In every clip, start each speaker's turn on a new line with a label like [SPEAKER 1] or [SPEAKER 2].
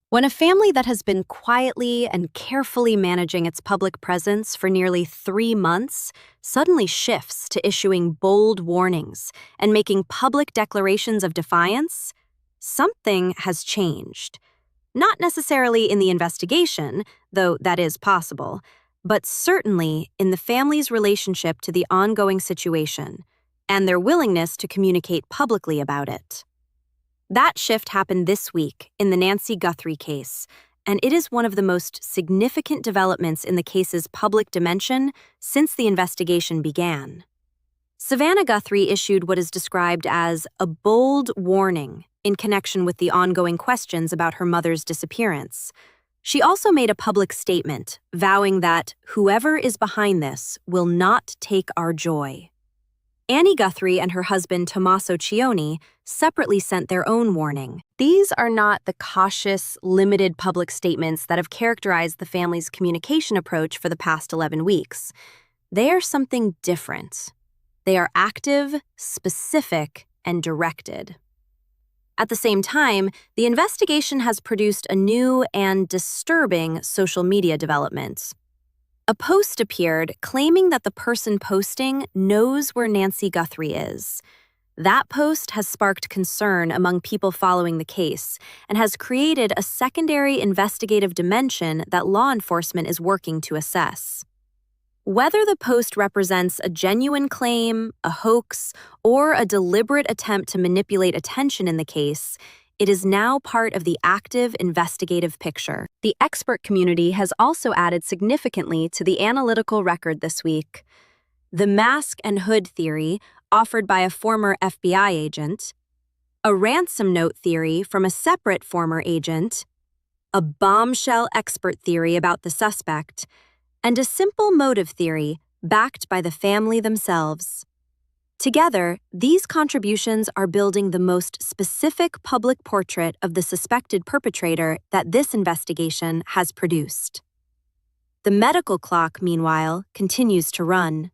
[SPEAKER 1] When a family that has been quietly and carefully managing its public presence for nearly 3 months suddenly shifts to issuing bold warnings and making public declarations of defiance, something has changed. Not necessarily in the investigation, though that is possible, but certainly in the family's relationship to the ongoing situation and their willingness to communicate publicly about it. That shift happened this week in the Nancy Guthrie case, and it is one of the most significant developments in the case's public dimension since the investigation began. Savannah Guthrie issued what is described as a bold warning in connection with the ongoing questions about her mother's disappearance. She also made a public statement vowing that whoever is behind this will not take our joy. Annie Guthrie and her husband Tommaso Cioni separately sent their own warning. These are not the cautious, limited public statements that have characterized the family's communication approach for the past 11 weeks. They are something different. They are active, specific, and directed. At the same time, the investigation has produced a new and disturbing social media development. A post appeared claiming that the person posting knows where Nancy Guthrie is. That post has sparked concern among people following the case and has created a secondary investigative dimension that law enforcement is working to assess. Whether the post represents a genuine claim, a hoax, or a deliberate attempt to manipulate attention in the case, it is now part of the active investigative picture. The expert community has also added significantly to the analytical record this week. The mask and hood theory, offered by a former FBI agent, a ransom note theory from a separate former agent, a bombshell expert theory about the suspect, and a simple motive theory backed by the family themselves. Together, these contributions are building the most specific public portrait of the suspected perpetrator that this investigation has produced. The medical clock, meanwhile, continues to run.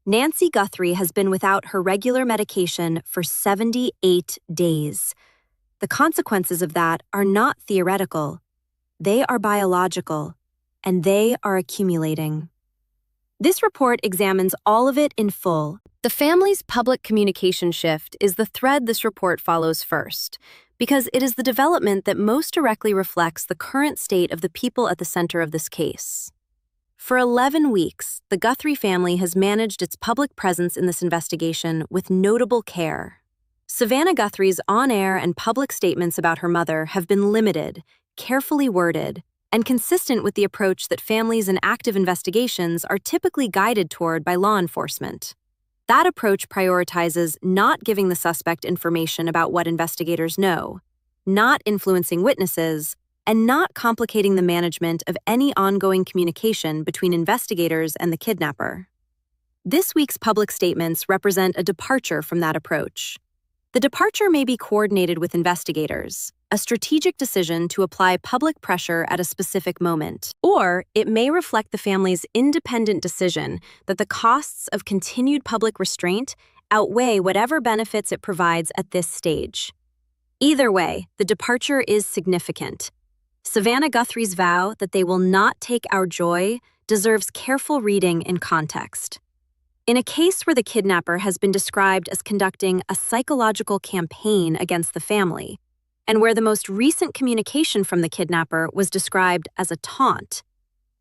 [SPEAKER 1] Nancy Guthrie has been without her regular medication for 78 days. The consequences of that are not theoretical. They are biological, and they are accumulating. This report examines all of it in full. The family's public communication shift is the thread this report follows first, because it is the development that most directly reflects the current state of the people at the center of this case. For 11 weeks, the Guthrie family has managed its public presence in this investigation with notable care. Savannah Guthrie's on-air and public statements about her mother have been limited, carefully worded, and consistent with the approach that families in active investigations are typically guided toward by law enforcement. That approach prioritizes not giving the suspect information about what investigators know, not influencing witnesses, and not complicating the management of any ongoing communication between investigators and the kidnapper. This week's public statements represent a departure from that approach. The departure may be coordinated with investigators, a strategic decision to apply public pressure at a specific moment, or it may reflect the family's independent decision that the costs of continued public restraint outweigh whatever benefits it provides at this stage. Either way, the departure is significant. Savannah Guthrie's vow that they will not take our joy deserves careful reading in context. In a case where the kidnapper has been described as conducting a psychological campaign against the family, and where the most recent communication from the kidnapper was described as a taunt,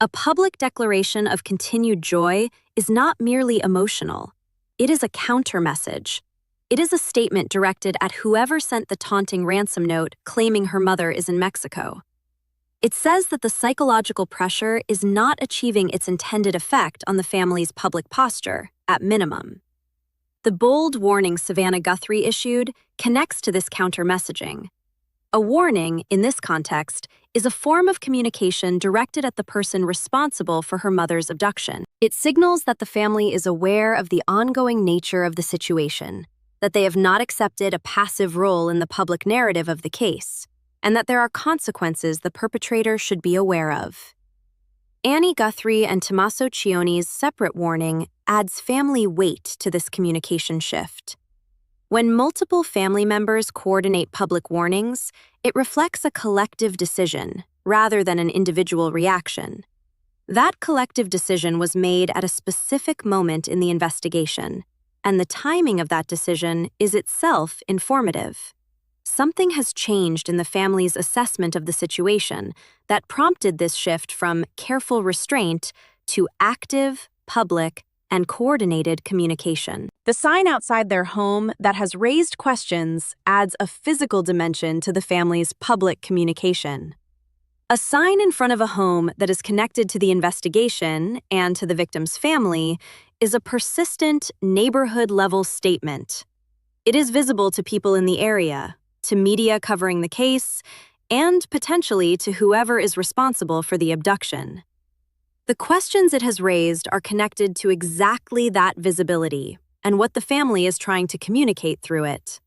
[SPEAKER 1] a public declaration of continued joy is not merely emotional. It is a counter-message. It is a statement directed at whoever sent the taunting ransom note claiming her mother is in Mexico. It says that the psychological pressure is not achieving its intended effect on the family's public posture, at minimum. The bold warning Savannah Guthrie issued connects to this counter-messaging. A warning, in this context, is a form of communication directed at the person responsible for her mother's abduction. It signals that the family is aware of the ongoing nature of the situation, that they have not accepted a passive role in the public narrative of the case, and that there are consequences the perpetrator should be aware of. Annie Guthrie and Tommaso Cioni's separate warning adds family weight to this communication shift. When multiple family members coordinate public warnings, It reflects a collective decision rather than an individual reaction. That collective decision was made at a specific moment in the investigation, and the timing of that decision is itself informative. Something has changed in the family's assessment of the situation that prompted this shift from careful restraint to active, public, and coordinated communication. The sign outside their home that has raised questions adds a physical dimension to the family's public communication. A sign in front of a home that is connected to the investigation and to the victim's family is a persistent, neighborhood-level statement. It is visible to people in the area, to media covering the case, and potentially to whoever is responsible for the abduction. The questions it has raised are connected to exactly that visibility and what the family is trying to communicate through it.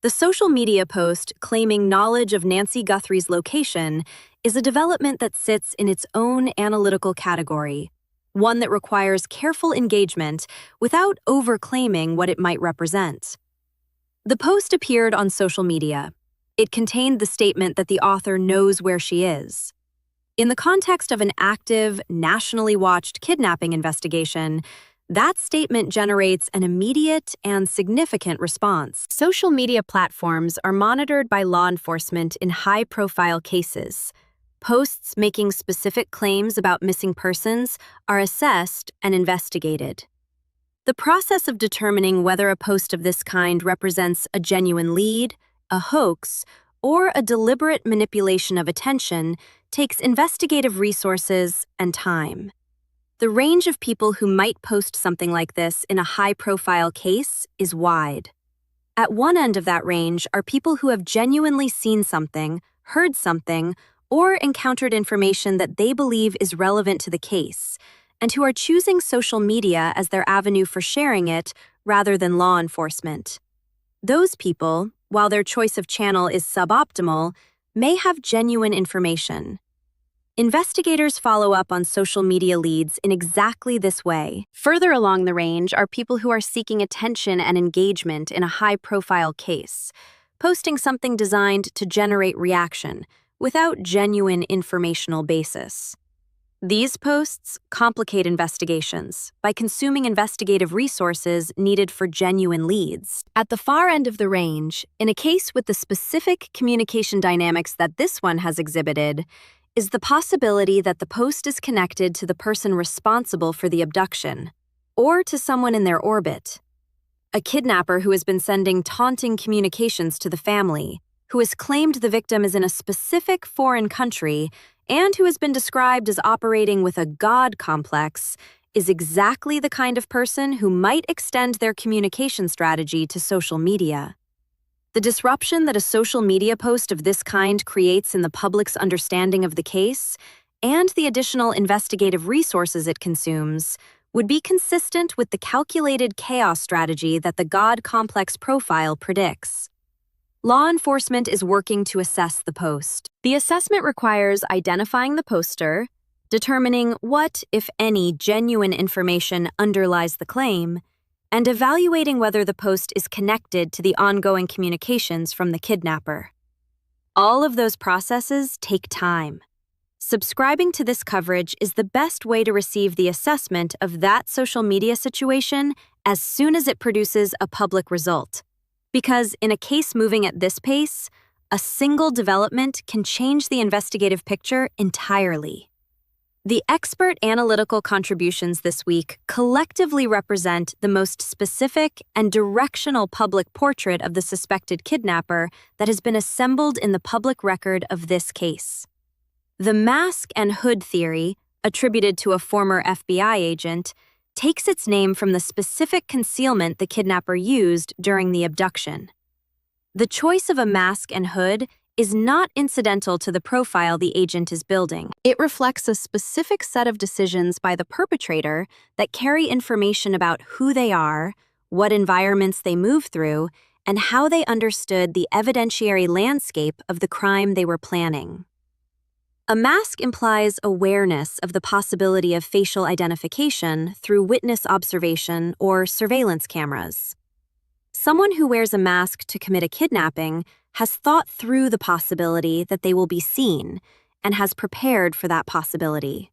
[SPEAKER 1] The social media post claiming knowledge of Nancy Guthrie's location is a development that sits in its own analytical category, one that requires careful engagement without overclaiming what it might represent. The post appeared on social media. It contained the statement that the author knows where she is. In the context of an active, nationally watched kidnapping investigation, that statement generates an immediate and significant response. Social media platforms are monitored by law enforcement in high-profile cases. Posts making specific claims about missing persons are assessed and investigated. The process of determining whether a post of this kind represents a genuine lead, a hoax, or a deliberate manipulation of attention takes investigative resources and time. The range of people who might post something like this in a high-profile case is wide. At one end of that range are people who have genuinely seen something, heard something, or encountered information that they believe is relevant to the case, and who are choosing social media as their avenue for sharing it rather than law enforcement. Those people, while their choice of channel is suboptimal, may have genuine information. Investigators follow up on social media leads in exactly this way. Further along the range are people who are seeking attention and engagement in a high-profile case, posting something designed to generate reaction without genuine informational basis. These posts complicate investigations by consuming investigative resources needed for genuine leads. At the far end of the range, in a case with the specific communication dynamics that this one has exhibited, is the possibility that the post is connected to the person responsible for the abduction, or to someone in their orbit. A kidnapper who has been sending taunting communications to the family, who has claimed the victim is in a specific foreign country, and who has been described as operating with a God complex, is exactly the kind of person who might extend their communication strategy to social media. The disruption that a social media post of this kind creates in the public's understanding of the case, and the additional investigative resources it consumes, would be consistent with the calculated chaos strategy that the God complex profile predicts. Law enforcement is working to assess the post. The assessment requires identifying the poster, determining what, if any, genuine information underlies the claim, and evaluating whether the post is connected to the ongoing communications from the kidnapper. All of those processes take time. Subscribing to this coverage is the best way to receive the assessment of that social media situation as soon as it produces a public result. Because in a case moving at this pace, a single development can change the investigative picture entirely. The expert analytical contributions this week collectively represent the most specific and directional public portrait of the suspected kidnapper that has been assembled in the public record of this case. The mask and hood theory, attributed to a former FBI agent, takes its name from the specific concealment the kidnapper used during the abduction. The choice of a mask and hood is not incidental to the profile the agent is building. It reflects a specific set of decisions by the perpetrator that carry information about who they are, what environments they move through, and how they understood the evidentiary landscape of the crime they were planning. A mask implies awareness of the possibility of facial identification through witness observation or surveillance cameras. Someone who wears a mask to commit a kidnapping has thought through the possibility that they will be seen and has prepared for that possibility.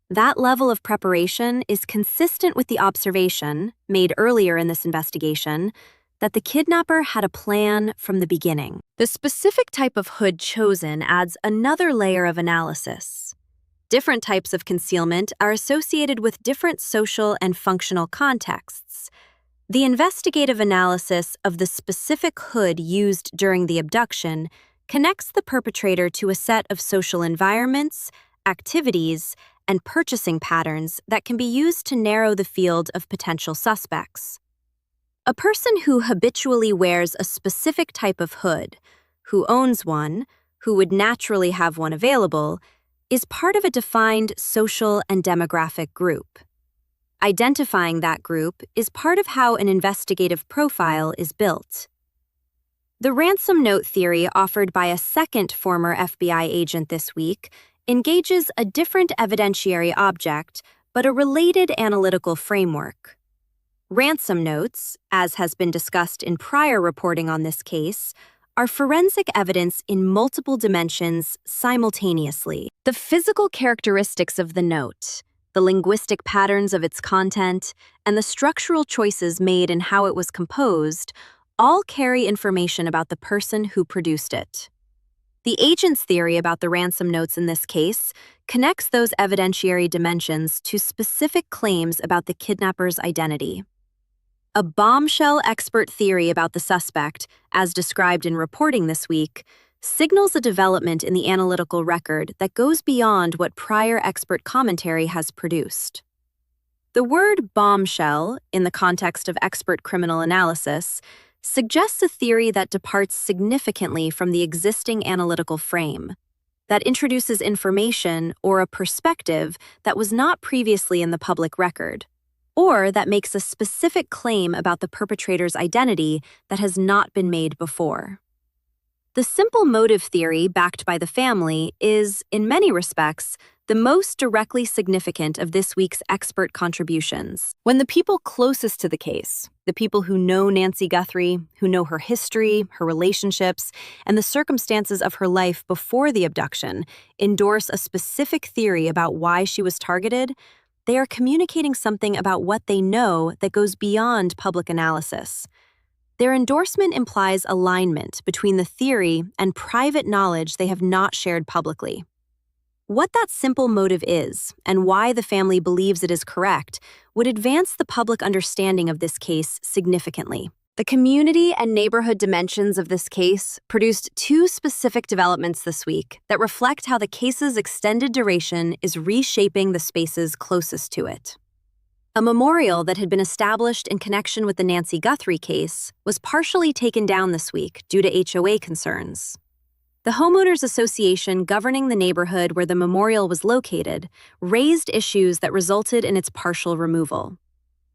[SPEAKER 1] That level of preparation is consistent with the observation, made earlier in this investigation, that the kidnapper had a plan from the beginning. The specific type of hood chosen adds another layer of analysis. Different types of concealment are associated with different social and functional contexts. The investigative analysis of the specific hood used during the abduction connects the perpetrator to a set of social environments, activities, and purchasing patterns that can be used to narrow the field of potential suspects. A person who habitually wears a specific type of hood, who owns one, who would naturally have one available, is part of a defined social and demographic group. Identifying that group is part of how an investigative profile is built. The ransom note theory offered by a second former FBI agent this week engages a different evidentiary object, but a related analytical framework. Ransom notes, as has been discussed in prior reporting on this case, are forensic evidence in multiple dimensions simultaneously. The physical characteristics of the note, the linguistic patterns of its content, and the structural choices made in how it was composed all carry information about the person who produced it. The agent's theory about the ransom notes in this case connects those evidentiary dimensions to specific claims about the kidnapper's identity. A bombshell expert theory about the suspect, as described in reporting this week, signals a development in the analytical record that goes beyond what prior expert commentary has produced. The word bombshell, in the context of expert criminal analysis, suggests a theory that departs significantly from the existing analytical frame, that introduces information or a perspective that was not previously in the public record, or that makes a specific claim about the perpetrator's identity that has not been made before. The simple motive theory backed by the family is, in many respects, the most directly significant of this week's expert contributions. When the people closest to the case, the people who know Nancy Guthrie, who know her history, her relationships, and the circumstances of her life before the abduction, endorse a specific theory about why she was targeted, they are communicating something about what they know that goes beyond public analysis. Their endorsement implies alignment between the theory and private knowledge they have not shared publicly. What that simple motive is, and why the family believes it is correct, would advance the public understanding of this case significantly. The community and neighborhood dimensions of this case produced two specific developments this week that reflect how the case's extended duration is reshaping the spaces closest to it. A memorial that had been established in connection with the Nancy Guthrie case was partially taken down this week due to HOA concerns. The homeowners association governing the neighborhood where the memorial was located raised issues that resulted in its partial removal.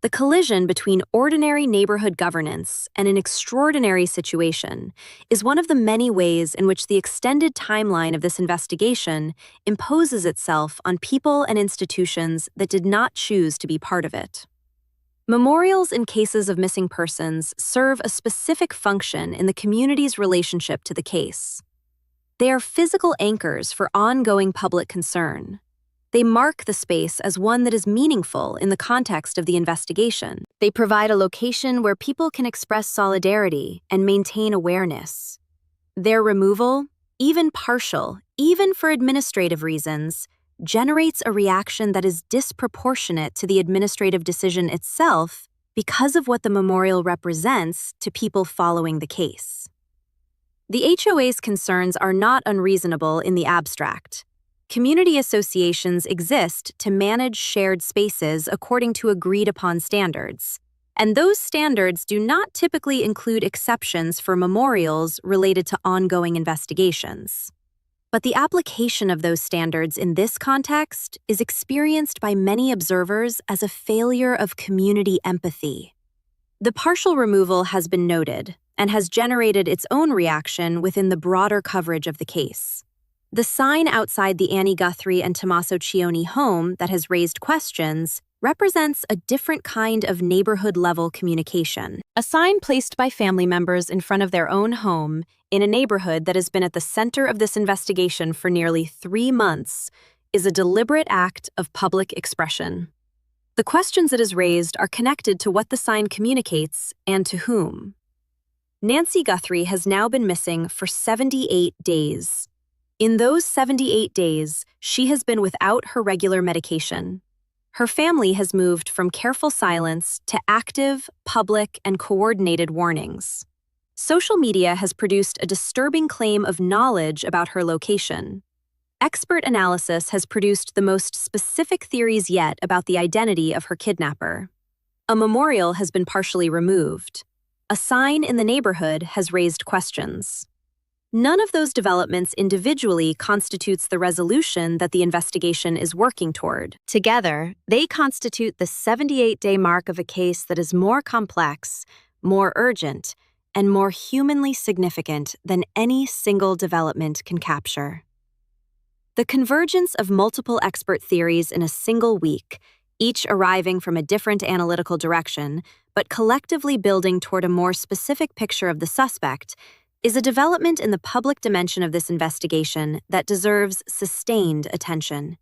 [SPEAKER 1] The collision between ordinary neighborhood governance and an extraordinary situation is one of the many ways in which the extended timeline of this investigation imposes itself on people and institutions that did not choose to be part of it. Memorials in cases of missing persons serve a specific function in the community's relationship to the case. They are physical anchors for ongoing public concern. They mark the space as one that is meaningful in the context of the investigation. They provide a location where people can express solidarity and maintain awareness. Their removal, even partial, even for administrative reasons, generates a reaction that is disproportionate to the administrative decision itself because of what the memorial represents to people following the case. The HOA's concerns are not unreasonable in the abstract. Community associations exist to manage shared spaces according to agreed-upon standards, and those standards do not typically include exceptions for memorials related to ongoing investigations. But the application of those standards in this context is experienced by many observers as a failure of community empathy. The partial removal has been noted and has generated its own reaction within the broader coverage of the case. The sign outside the Nancy Guthrie and Tommaso Cioni home that has raised questions represents a different kind of neighborhood-level communication. A sign placed by family members in front of their own home in a neighborhood that has been at the center of this investigation for nearly 3 months is a deliberate act of public expression. The questions it has raised are connected to what the sign communicates and to whom. Nancy Guthrie has now been missing for 78 days. In those 78 days, she has been without her regular medication. Her family has moved from careful silence to active, public, and coordinated warnings. Social media has produced a disturbing claim of knowledge about her location. Expert analysis has produced the most specific theories yet about the identity of her kidnapper. A memorial has been partially removed. A sign in the neighborhood has raised questions. None of those developments individually constitutes the resolution that the investigation is working toward. Together, they constitute the 78-day mark of a case that is more complex, more urgent, and more humanly significant than any single development can capture. The convergence of multiple expert theories in a single week, each arriving from a different analytical direction, but collectively building toward a more specific picture of the suspect, is a development in the public dimension of this investigation that deserves sustained attention.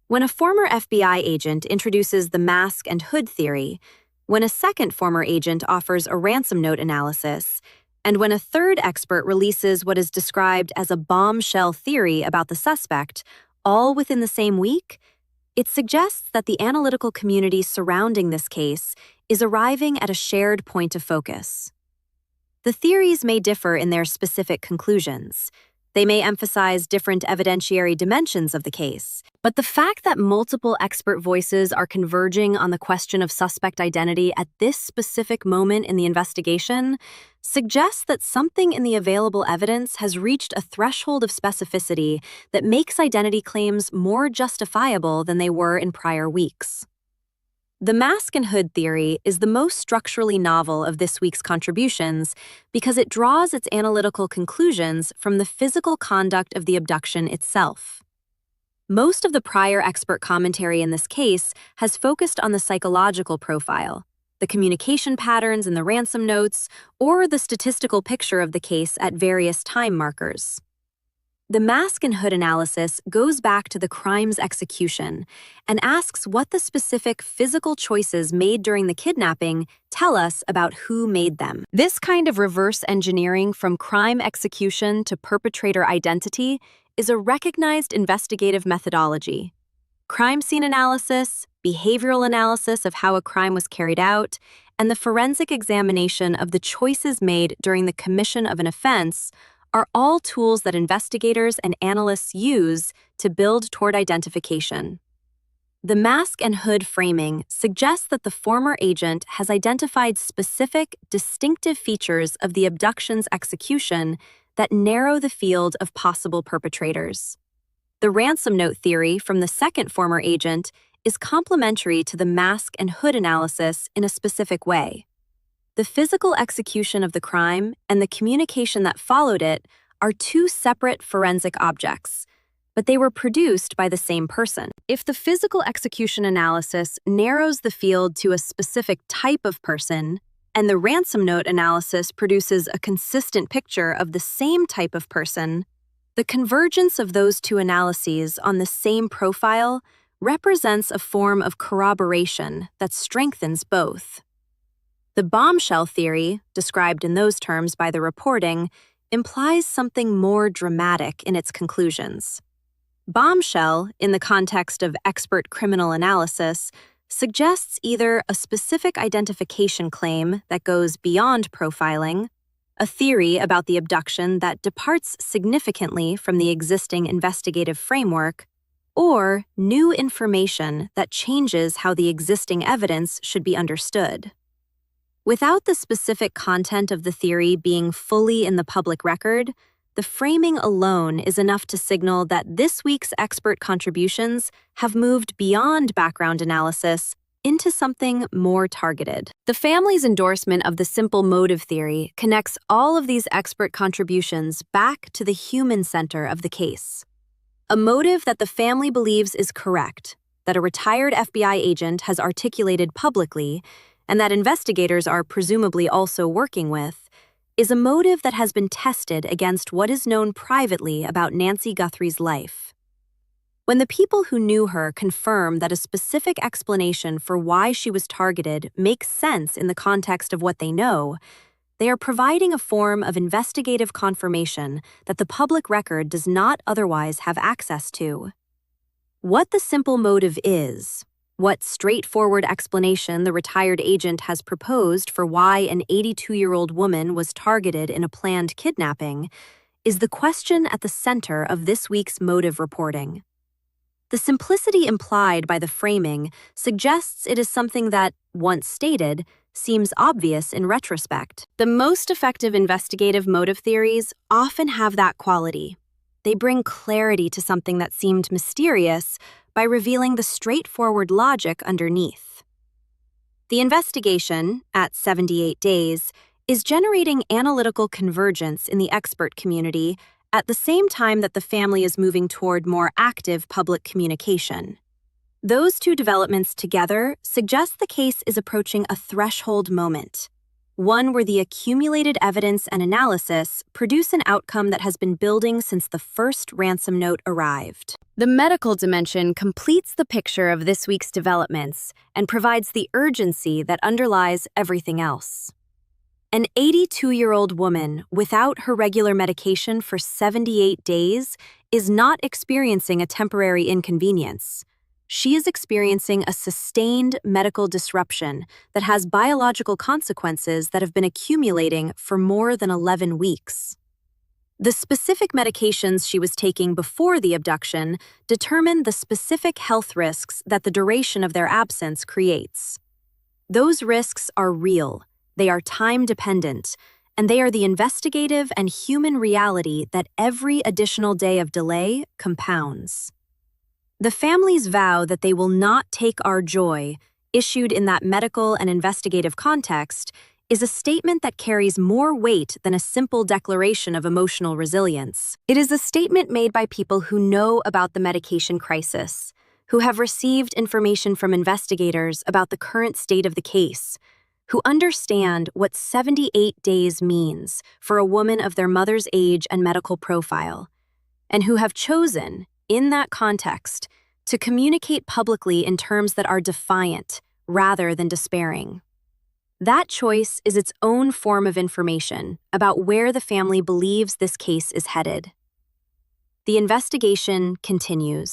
[SPEAKER 1] When a former FBI agent introduces the mask and hood theory, when a second former agent offers a ransom note analysis, and when a third expert releases what is described as a bombshell theory about the suspect, all within the same week, it suggests that the analytical community surrounding this case is arriving at a shared point of focus. The theories may differ in their specific conclusions. They may emphasize different evidentiary dimensions of the case, but the fact that multiple expert voices are converging on the question of suspect identity at this specific moment in the investigation suggests that something in the available evidence has reached a threshold of specificity that makes identity claims more justifiable than they were in prior weeks. The mask and hood theory is the most structurally novel of this week's contributions because it draws its analytical conclusions from the physical conduct of the abduction itself. Most of the prior expert commentary in this case has focused on the psychological profile, the communication patterns in the ransom notes, or the statistical picture of the case at various time markers. The mask and hood analysis goes back to the crime's execution and asks what the specific physical choices made during the kidnapping tell us about who made them. This kind of reverse engineering from crime execution to perpetrator identity is a recognized investigative methodology. Crime scene analysis, behavioral analysis of how a crime was carried out, and the forensic examination of the choices made during the commission of an offense are all tools that investigators and analysts use to build toward identification. The mask and hood framing suggests that the former agent has identified specific, distinctive features of the abduction's execution that narrow the field of possible perpetrators. The ransom note theory from the second former agent is complementary to the mask and hood analysis in a specific way. The physical execution of the crime and the communication that followed it are two separate forensic objects, but they were produced by the same person. If the physical execution analysis narrows the field to a specific type of person, and the ransom note analysis produces a consistent picture of the same type of person, the convergence of those two analyses on the same profile represents a form of corroboration that strengthens both. The bombshell theory, described in those terms by the reporting, implies something more dramatic in its conclusions. Bombshell, in the context of expert criminal analysis, suggests either a specific identification claim that goes beyond profiling, a theory about the abduction that departs significantly from the existing investigative framework, or new information that changes how the existing evidence should be understood. Without the specific content of the theory being fully in the public record, the framing alone is enough to signal that this week's expert contributions have moved beyond background analysis into something more targeted. The family's endorsement of the simple motive theory connects all of these expert contributions back to the human center of the case. A motive that the family believes is correct, that a retired FBI agent has articulated publicly, and that investigators are presumably also working with, is a motive that has been tested against what is known privately about Nancy Guthrie's life. When the people who knew her confirm that a specific explanation for why she was targeted makes sense in the context of what they know, they are providing a form of investigative confirmation that the public record does not otherwise have access to. What the simple motive is, what straightforward explanation the retired agent has proposed for why an 82-year-old woman was targeted in a planned kidnapping, is the question at the center of this week's motive reporting. The simplicity implied by the framing suggests it is something that, once stated, seems obvious in retrospect. The most effective investigative motive theories often have that quality. They bring clarity to something that seemed mysterious by revealing the straightforward logic underneath. The investigation, at 78 days, is generating analytical convergence in the expert community at the same time that the family is moving toward more active public communication. Those two developments together suggest the case is approaching a threshold moment, one where the accumulated evidence and analysis produce an outcome that has been building since the first ransom note arrived. The medical dimension completes the picture of this week's developments and provides the urgency that underlies everything else. An 82-year-old woman without her regular medication for 78 days is not experiencing a temporary inconvenience. She is experiencing a sustained medical disruption that has biological consequences that have been accumulating for more than 11 weeks. The specific medications she was taking before the abduction determine the specific health risks that the duration of their absence creates. Those risks are real. They are time-dependent, and they are the investigative and human reality that every additional day of delay compounds. The families vow that they will not take our joy, issued in that medical and investigative context, is a statement that carries more weight than a simple declaration of emotional resilience. It is a statement made by people who know about the medication crisis, who have received information from investigators about the current state of the case, who understand what 78 days means for a woman of their mother's age and medical profile, and who have chosen, in that context, to communicate publicly in terms that are defiant rather than despairing. That choice is its own form of information about where the family believes this case is headed. The investigation continues.